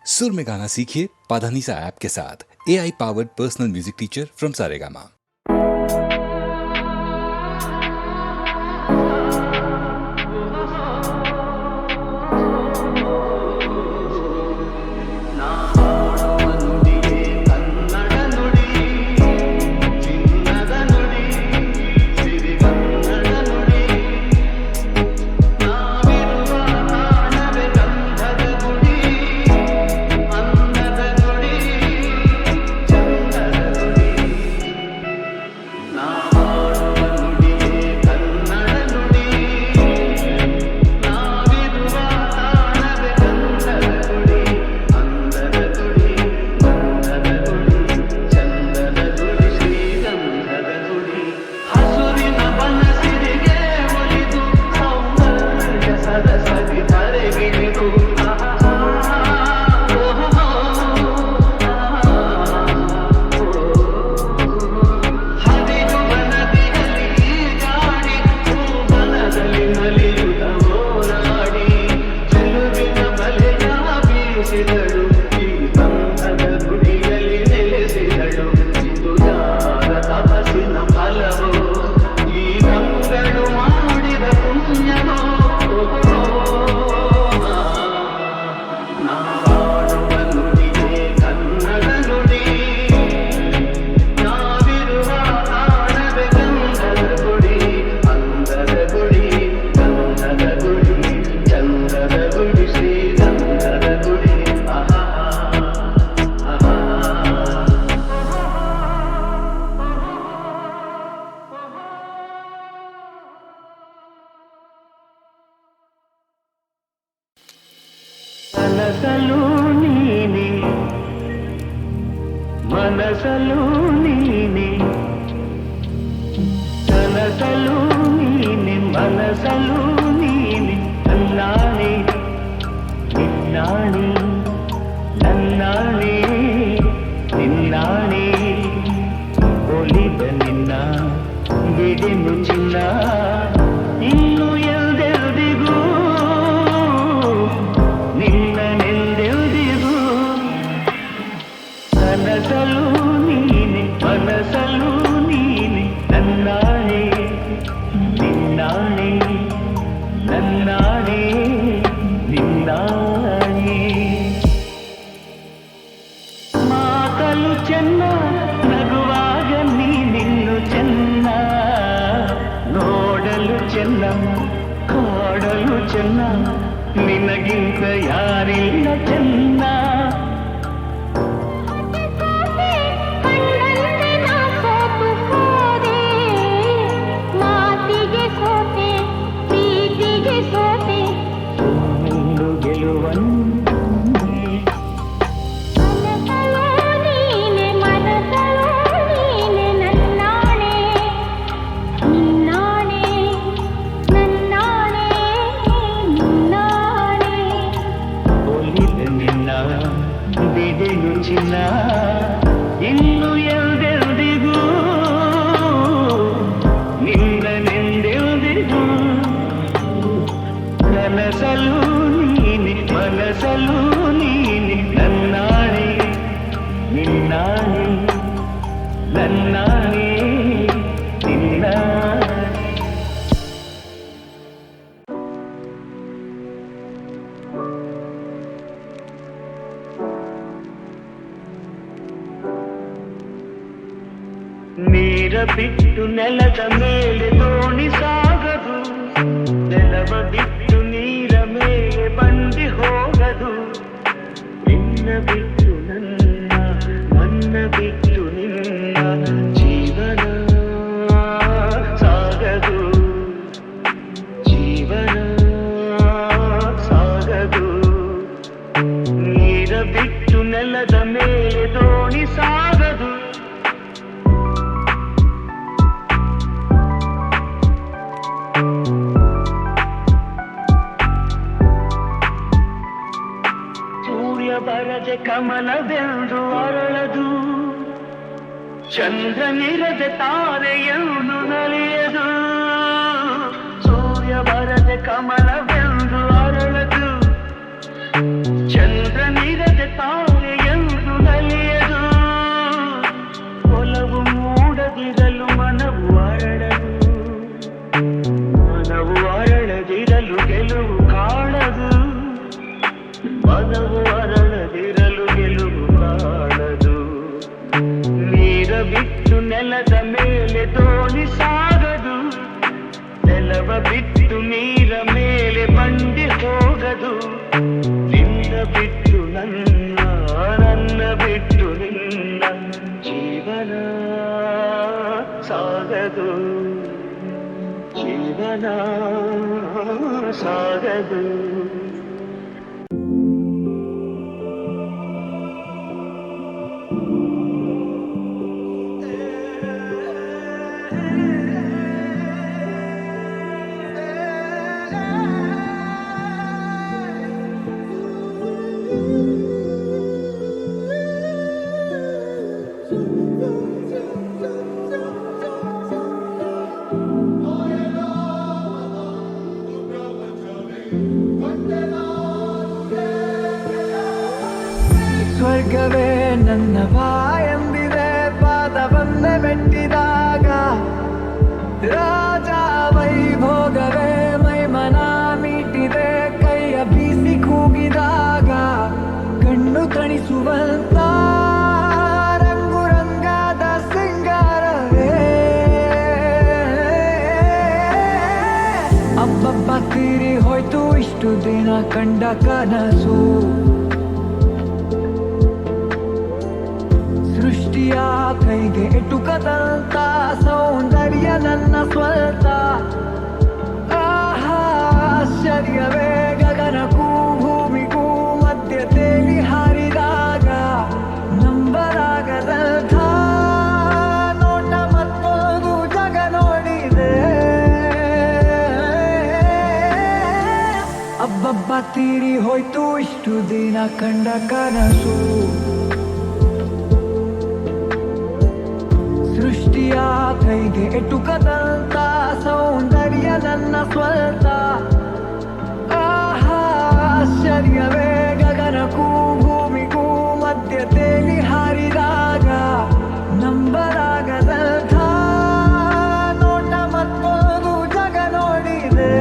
सुर में गाना सीखिए पाधानीसा ऐप के साथ। AI powered personal music teacher from Saregama. మనసలు నీనే కలసలు నీనే మనసలు నీనే నన్నానే నిన్నానే నన్నానే నిన్నానే ಒಲಿದ ನಿನ್ನ ಬಿಡೆನು ಚಿನ್ನ ಇನ್ನು ಎಲ್ದೆಲ್ದಿಗೂ ನಿನ್ನನೆಲ್ದೆಲ್ದಿಗೂ ಕನಸಲು ನೀನೆ ಮನಸಲು ನೀನೆ ನನ್ನಾಣೆ ನಿನ್ನಾಣೆ ನನ್ನಾಣೆ ನಿನ್ನಾಣೆ ಮಾತಲು ಚೆನ್ನ ನಗುವಾಗ ನೀನಿನ್ನು ಚೆನ್ನ ನೋಡಲು ಚೆನ್ನ ಕಾಡಲು ಚೆನ್ನ ನಿನಗಿಂತ ಯಾರಿಲ್ಲ ಚೆನ್ನ ಇನ್ನು ಎಲ್ದೆಲ್ದಿಗೂ ನಿನ್ನನೆಂದೆಲ್ದಿಗೂ ಕನಸಲು ನೀನೆ ಮನಸಲು ನೀನೆ ನನ್ನಾಣೆ ನಿನ್ನಾಣೆ ನನ್ನಾಣೆ ನಿನ್ನಾಣೆ. ನೀರ ಬಿಟ್ಟು ನೆಲದ ಮೇಲೆ ದೋಣಿ ಸಾಗದು, ನೆಲವ ಬಿಟ್ಟು ನೀರ ಮೇಲೆ ಬಂಡಿ ಹೋಗದು. ನಿನ್ನ ಬಿಟ್ಟು ನನ್ನ, ನನ್ನ ಬಿಟ್ಟು ನಿನ್ನ ಜೀವನ ಸಾಗದು, ಜೀವನ ಸಾಗದು. ನೀರ ಬಿಟ್ಟು ನೆಲದ ಮೇಲೆ ದೋಣಿ ಸಾಗದು. ಬರದೆ ಕಮಲವೆಂದು ಅರಳದು, ಚಂದ್ರನಿರದೆ ತಾರೆಯನ್ನು ನಲಿಯದು. ಸೂರ್ಯ ಬರದೆ ಕಮಲವೆಂದು ಅರಳದು, ಚಂದ್ರನಿರದೆ ಮರವು ಅರಳದಿರಲು ಗೆಲುವು ಕಾಣದು. ನೀರ ಬಿಟ್ಟು ನೆಲದ ಮೇಲೆ ದೋಣಿ ಸಾಗದು. ನೆಲವ ಬಿಟ್ಟು ನೀರ ಮೇಲೆ ಬಂಡಿ ಹೋಗದು. ನಿನ್ನ ಬಿಟ್ಟು ನನ್ನ, ನನ್ನ ಬಿಟ್ಟು ನಿನ್ನ ಜೀವನ ಸಾಗದು. ಜೀವನ ಸಾಗದು. ಸ್ವರ್ಗವೇ ನನ್ನ ಬಾಯೆಂದಿದೆ ಪಾದವನ್ನೇ ಮೆಟ್ಟಿದಾಗ. ರಾಜ ವೈಭೋಗವೇ ಮೈಮನ ಮೀಟಿದೆ ಕೈಯ ಬೀಸಿ ಕೂಗಿದಾಗ. ಕಣ್ಣು ತಣಿಸುವಂತ ರಂಗು ರಂಗಾದ ಸಿಂಗಾರವೇ ಅಬ್ಬಬ್ಬ ತೀರಿ ಹೋಯ್ತು ಇಷ್ಟು ದಿನ ಕಂಡ ಕನಸು. ಸೃಷ್ಟಿಯ ಕೈಗೆ ಎಟುಕದಂತ ಸೌಂದರ್ಯ ನನ್ನ ಸ್ವಂತ. ಆಶ್ಚರ್ಯವೇ ಗಗನಕ್ಕೂ ಭೂಮಿಗೂ ಮಧ್ಯ ತೇಲಿ ಹಾರಿದಾಗ. ನಂಬಲಾಗದಂಥ ನೋಟ ಮತ್ತೊಂದು ಜಗ ನೋಡಿದೆ. ಅಬ್ಬಬ್ಬ ತೀರಿ ಹೋಯ್ತು ಇಷ್ಟು ದಿನ ಕಂಡ ಕನಸು. ಸೃಷ್ಟಿಯ ಕೈಗೆ ಎಟುಕದಂತ ಸೌಂದರ್ಯ ನನ್ನ ಸ್ವಂತ. ಆಶ್ಚರ್ಯವೇ ಗಗನಕ್ಕೂ ಭೂಮಿಗೂ ಮಧ್ಯ ತೇಲಿ ಹಾರಿದಾಗ. ನಂಬಲಾಗದಂಥ ನೋಟ ಮತ್ತೊಂದು ಜಗ ನೋಡಿದೆ.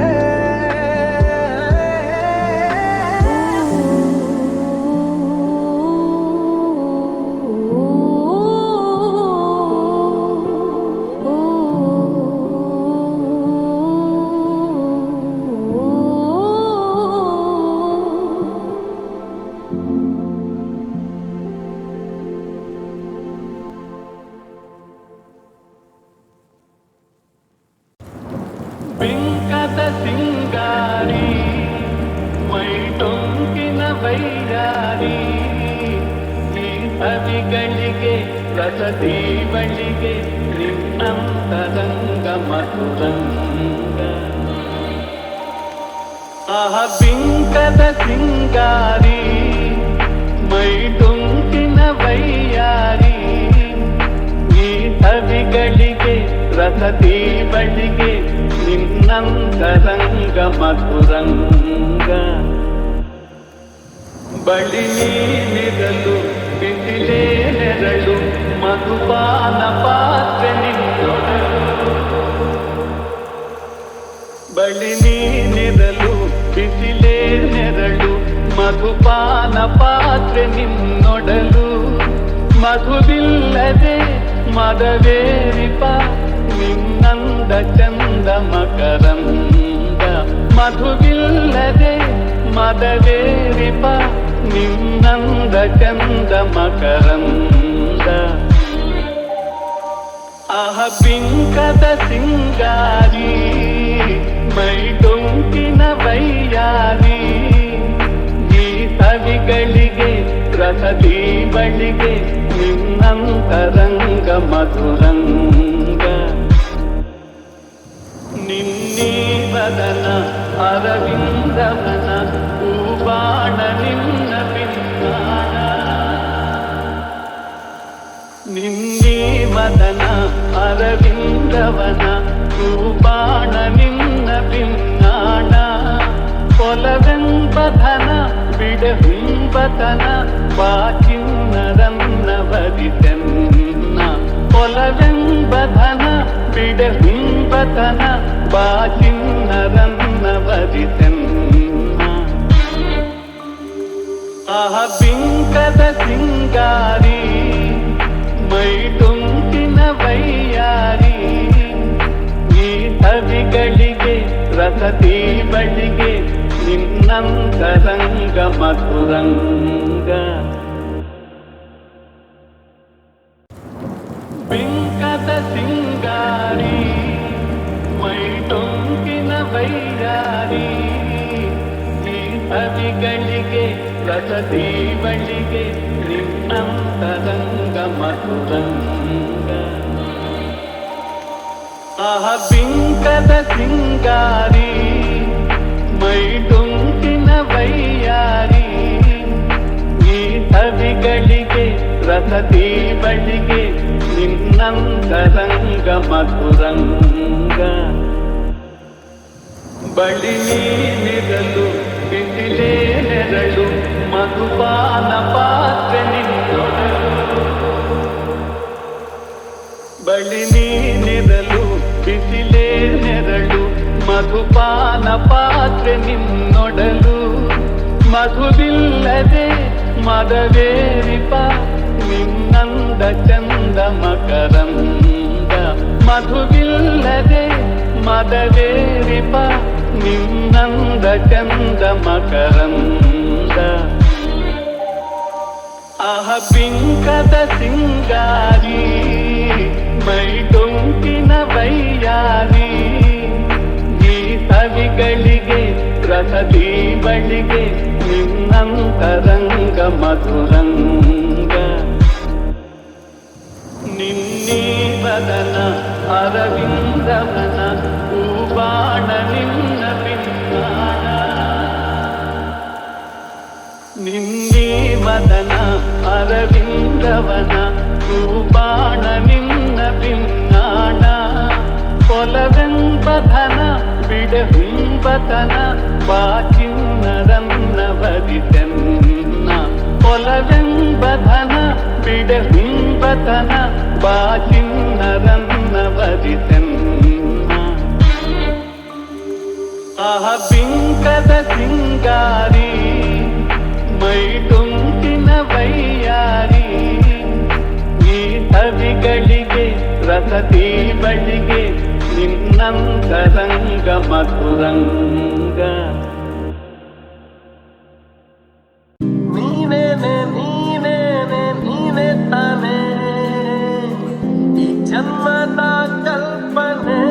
ಬಿಂಕದ ಸಿಂಗಾರಿ ಮೈ ಟೊಂಕಿನ ವೈರಾರಿ. ಈ ಸವಿಗಳಿಗೆ ರಸದಿ ಬಳಿಗೆ ನಿನ್ನಂತರಂಗ ಮಧುರಂಗ. ಆಹ ಬಿಂಕದ ಸಿಂಗಾರಿ ಮೈ ಟೊಂಕಿನ ವೈಯಾರಿ. ಈ ಸವಿಗಳಿಗೆ ರಸದಿ ಬಳಿಗೆ ನಿನ್ನಂತರಂಗ ಮಧುರಂಗ. ಬಳಿ ನೀನಿರಲು ಬಿಸಿಲೇ ನೆರಳು ಮಧುಪಾನ ಪಾತ್ರೆ ನಿನ್ನೊಡಲು. ಬಳಿ ನೀನಿರಲು ಬಿಸಿಲೇ ನೆರಳು ಮಧುಪಾನ ಪಾತ್ರೆ ನಿನ್ನೊಡಲು. ಮಧುವಿಲ್ಲದೆ ಮದವೇರಿಪ ನಿನ್ನಂದ ಚಂದ ಮಕರಂದ. ಮಧುವಿಲ್ಲದೆ ಮದವೇರಿಪ ನಿನ್ನಂದ ಚಂದ ಮಕರಂದ. ಆಹ ಬಿಂಕದ ಸಿಂಗಾರಿ ಮೈ ಟೊಂಕಿನ ವೈಯಾರಿ. ಈ ಸವಿಗಳಿಗೆ ರಸದಿ ಬಳಿಗೆ ನಿನ್ನಂತರಂಗ ಮಧುರಂಗ. ನಿನ್ನೀ ವದನ ಅರವಿಂದವನ ಹೂಬಾಣ ನಿನ್ನ ಪಿನ್ನಾಣ. ನಿನ್ನೀ ವದನ ಅರವಿಂದವನ ಹೂಬಾಣ ನಿನ್ನ ಪಿನ್ನಾಣ. ಕೊಲವೆಂಬಧನ ಬಿಡಹುಂಬತನ ಬಾಚಿನ್ನರನ್ನ ವರಿತೆನ್ನ. ಕೊಲವೆಂಬಧನ ಬಿಡಹುಂಬತನ ಬಾಚಿನ್ನರನ್ನ ವರಿತೆನ್ನ. ಆಹ ಬಿಂಕದ ಸಿಂಗಾರಿ ಮೈ ತುಂಬಿನ ವೈಯಾರಿ ಈ ಸವಿಗಳಿಗೆ ರಸತಿ ಬಳಿಗೆ ನಿನ್ನಂತರಂಗ ಮಧುರಂಗ ಬಿಂಕದ ಸಿಂಗಾರಿ ಮೈ ತುಂಬಿನ ವೈಯಾರಿ ಈ ಸವಿಗಳಿಗೆ ರಸತಿ ಬಳಿಗೆ ನಿನ್ನಂತರಂಗ ಮಧುರಂಗ ಆಹ ಬಿಂಕದ ಸಿಂಗಾರಿ ಮೈ ತುಂಬಿನ ವೈಯಾರಿ ಈ ಸವಿಗಳಿಗೆ ರಸತಿ ಬಳಿಗೆ ನಿನ್ನಂತರಂಗ ಮಧುರಂಗ ಬಳಿ ನೀನಿರಲು ಬಿಸಿಲೇ ನೆರಳು ಮಧುಪಾನ ಪಾತ್ರೆ ನಿನ್ನೊಡಲು ಬಳಿ ನೀನಿರಲು ಬಿಸಿಲೇ ನೆರಳು ಮಧುಪಾನ ಪಾತ್ರೆ ನಿನ್ನೊಡಲು ಮಧುವಿಲ್ಲದೆ ಮದವೇರಿಪ ನಿನ್ನಂದ ಚಂದ ಮಕರಂದ ಮಧುವಿಲ್ಲದೆ ಮದವೇರಿಪ ನಿನ್ನಂದ ಚಂದ ಮಕರಂದ ಆಹ ಬಿಂಕದ ಸಿಂಗಾರಿ ಮೈ ತುಂಬಿನ ವೈಯಾರಿ ಈ ಸವಿಗಳಿಗೆ ರಸದಿ ಬಳಿಗೆ ನಿನ್ನಂತರಂಗ ಮಧುರಂಗ ನಿನ್ನೀ ಬದನ ಅರವಿಂದವನ ಹೂಬಾಣ ನಿನ್ನ ಪಿನ್ನಾಣ ನಿನ್ನೀ ಬದನ ಅರವಿಂದವನ ಹೂಬಾಣ ನಿನ್ನ ಪಿನ್ನಾಣ ಕೊಲವೆಂಬಧನ ಬಿಡಹುಂಬತನ ಬಾಚಿನ್ನರನ್ನ ಬದಿತೆನ್ನ ಕೊಲವೆಂಬಧನ ಬಿಡಹುಂಬತನ ಬಾಚಿನ್ನರನ್ನ ಬದಿತೆನ್ನ ಆಹ ಬಿಂಕದ ಸಿಂಗಾರಿ ಮೈ ತುಂಬಿನ ವೈಯಾರಿ ಈ ಸವಿಗಳಿಗೆ ರಸತಿ ಬಳಿಗೆ ನಿನ್ನಂತರಂಗ ಮಧುರಂಗ ನೀನೇನೆ ನೀನೇನೆ ನೀನೆ ತಾನೇ ಈ ಜನ್ಮದ ಕಲ್ಪನೆ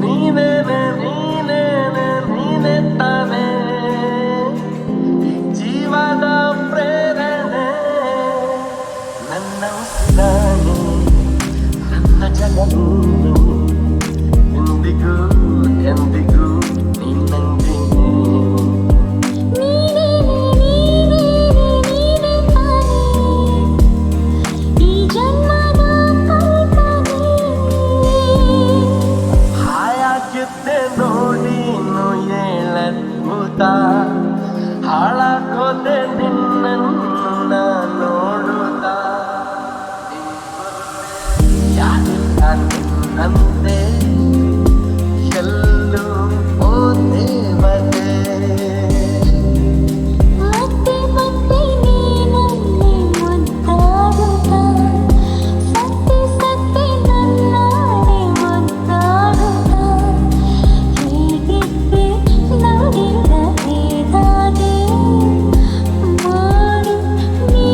ನೀನೇನೆ ನೀನೇನೆ ನೀನೆ ತಾನೇ ಈ ಜೀವದ ಪ್ರೇರಣೆ ನನ್ನ ಉಸಿರಾಣಿ ನನ್ನ ಜಗವು ಎಂದಿಗೂ ಎಂದಿಗೂ ನಿನ್ನಂಗೆ ಹಾಯಾಗಿದ್ದೆ ನೋಡಿ ಹೇಳದ್ಭುತ ಹಾಳಾಗೋದೆ ನಿನ್ನನ್ನು ನೋಡುತ್ತ ಯಾರಿಲ್ಲ ನಿನ್ನಂತೆ ಎಲ್ಲೂ ಓ ದೇವತೆ ಮತ್ತೆ ಮತ್ತೆ ನೀನನ್ನೇ ಮುದ್ದಾಡುತ್ತಾ ಸತ್ತಿ ಸತ್ತಿ ನನ್ನಾಡೆ ಮುದ್ದಾಡುತ್ತಾ ಹೇಗಿದ್ದೆ ನೋಡಿದ ಹೇಗಾದೆ ಮಾಡು ನೀ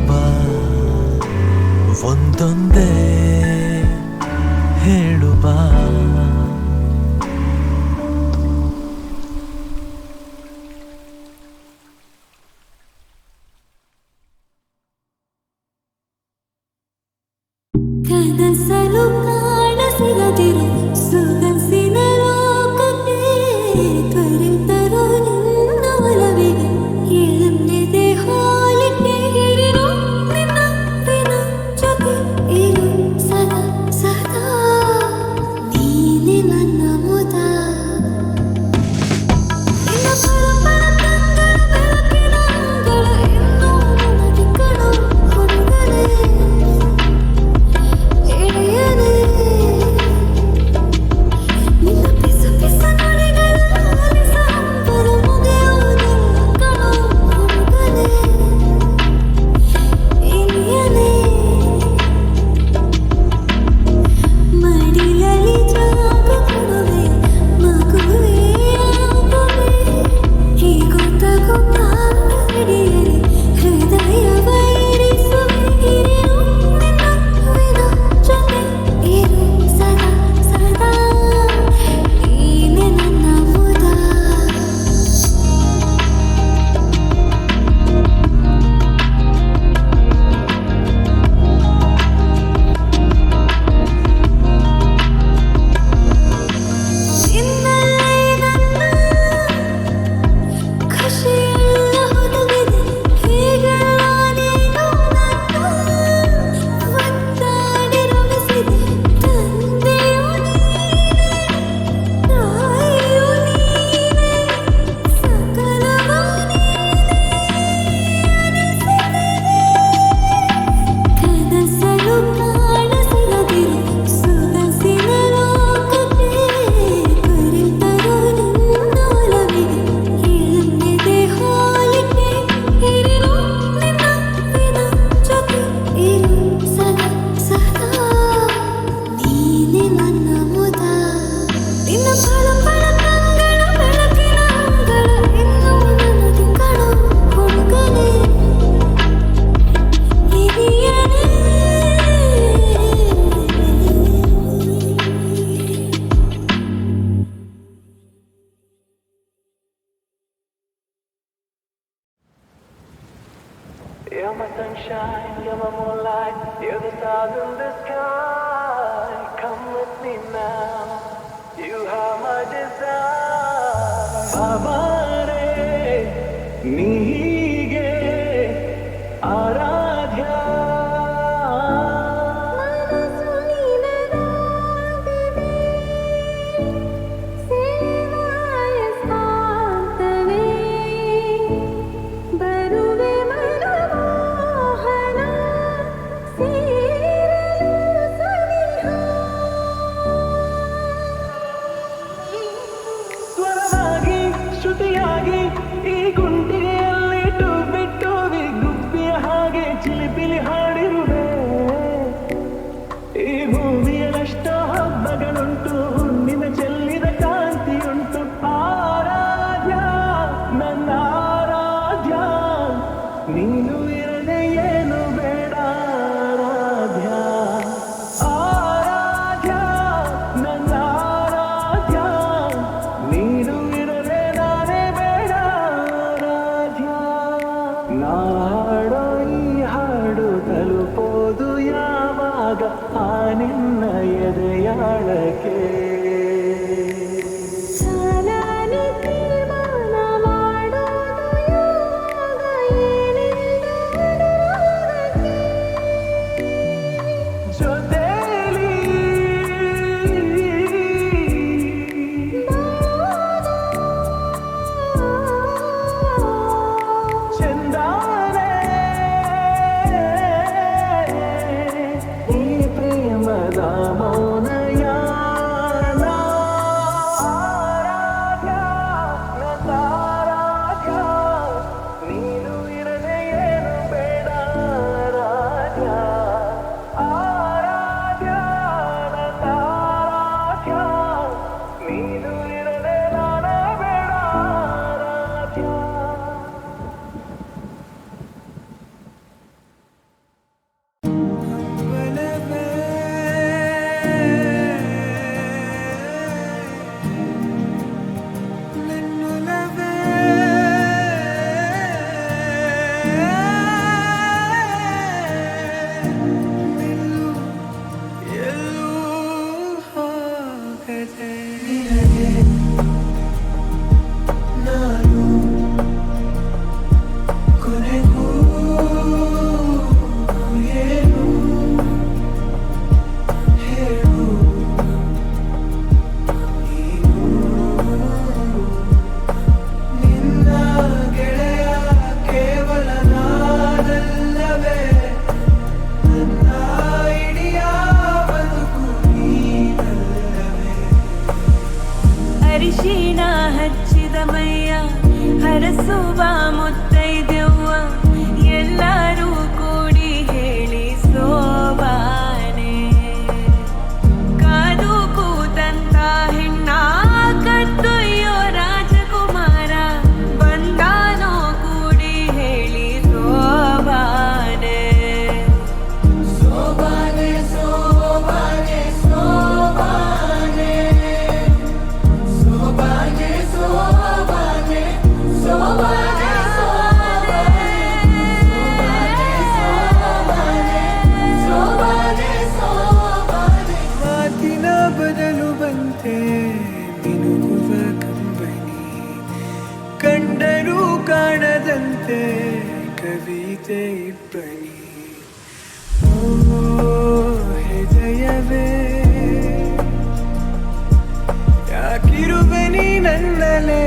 ಬಾ ಒಂದೊಂದೇ ಹೇಳು ಬಾ. ಕನಸಲು ಕಾಣಸಿಗದಿರು ಸುಗಸಿನ ಲೋಕಕ್ಕೆ ತ್ವರಿತರು ನಿನ್ನ ಒಲವಿಗೆ ಎಳನೆದೆ ಹಾಲಿಗೆ ಹಿರಿರು ನಿನ್ನ ದಿನ ಜೊತೆ ಇರು ಸದಾ ಸದಾ ನೀನೆ ನನ್ನ ಮುದ ನಿನ್ನ ಪರಪರ ಕಂಗಳ ಬೆಳಕಿನ ಅಂಗಳ ಇನ್ನೂ ನನಗೆ ಕಣೋ ಹುಡುಗನೇ ಎಳೆಯನೆ ನಿನ್ನ ಪಿಸು ಪಿಸು ನುಡಿಗಳ ಆಲಿಸ ಹಂಬಲ ಮುಗಿಯುವುದಿಲ್ಲ ಕಣೋ ಹುಡುಗನೇ ಇಳಿಯನೆ ಮಡಿಲಲ್ಲಿ ಜಾಗ ಕೊಡುವೆ ಮಗುವೇ ಆಗುವೆ ಹೀಗೊತ್ತಗೂ ಕಾಡಿಯಲ್ಲಿ ಹೃದಯವ ಇರಿಸುವೆ ಹಿರಿಯು ನಿನ್ನ ವಿನ ಜೊತೆ ಇರು ಸದಾ ಸದಾ ನೀನೆ ನನ್ನ ಮುದ. ನಿನ್ನಲ್ಲೇ ನನ್ನ ಖುಷಿಯೆಲ್ಲ ಹುದುಗಿದೆ ಹೀಗೆಲ್ಲ ನೀನು ನನ್ನ ಒತ್ತಾಡಿ ರಮಿಸಿದೆ ತಂದೆಯು ನೀನೆ ತಾಯಿಯು ನೀನೆ ಸಕಲವೂ ಕನಸಲು ಕಾಣಸಿಗದಿರು ಸುಗಸಿನ ಲೋಕಕ್ಕೆ ತ್ವರಿತರು ನಿನ್ನ ಒಲವಿಗೆ ಎಳನೆದೆ ಹಾಲಿಗೆ ಹಿರಿರು ನಿನ್ನ ದಿನ ಜೊತೆ ಇರು ಸದಾ ಸದಾ ನೀನೆ ನನ್ನ ಮುದ ನಿನ್ನ ಪಳಪಳ ಕಂಗಳ ಬೆಳಕಿನ ಅಂಗಳ ಇನ್ನೂ ನನಗೆ ಕಣೋ ಹುಡುಗನೇ ಹಿರಿಯನೇ You're my sunshine, you're my moonlight, you're the stars in the sky. Come with me now, you have my desire. Abare, nihige, aradhya. ಮನಸ್ಸು ನಿನದಾಗಿದೆ ಸೇವಾಯ ಸಾಂತವೇ ಬರುವೆ ಮನಮೋಹನ ಸೇರಲು ಸನಿಹ ಸ್ವರವಾಗಿ ಶ್ರುತಿಯಾಗಿ ಈ ಗುಂಡಿಗೆಯಲ್ಲಿಟ್ಟು ಬಿಟ್ಟು ಗುಬ್ಬಿಯ ಹಾಗೆ ಚಿಲಿಪಿಲಿ ಹಾಡಿರುವೆ. ಈ ಭೂಮಿಯಲ್ಲಷ್ಟೋ ಹಬ್ಬಗಳುಂಟು ನಿನ್ನ ಚೆಲ್ಲಿದ ಕಾಂತಿಯುಂಟು. ಆರಾಧ್ಯ ನನ್ನ ಆರಾಧ್ಯ ನೀನು ಇರದೆ ಏನು ಬೇಡ ಆರಾಧ್ಯ. ಆರಾಧ್ಯ ನನ್ನ ಆರಾಧ್ಯ ನೀನು ಇರದೆ ನಾನೇ ಬೇಡ ಆರಾಧ್ಯ. ನಾ ಹಾಡೋ ಈ ಹಾಡು ತಲುಪೋದು ಯಾವಾಗ ಆ ನಿನ್ನ ಎದೆಯಾಳಕ್ಕೆ. ಚಾಲನೆ ತೀರ್ಮಾನ ಮಾಡೋದು ಯಾವಾಗ ಏನೆಂದು ಅನುರಾಗಕ್ಕೆ ಜೊತೆಲಿ ಚಂದಾನೆ ಈ ಪ್ರೇಮದ ಮೌನ ಯಾರ ಧ್ವನಿ ಓ ಹೃದಯವೇ ಯಾಕಿರುವೆ ನೀ ನನ್ನಲೇ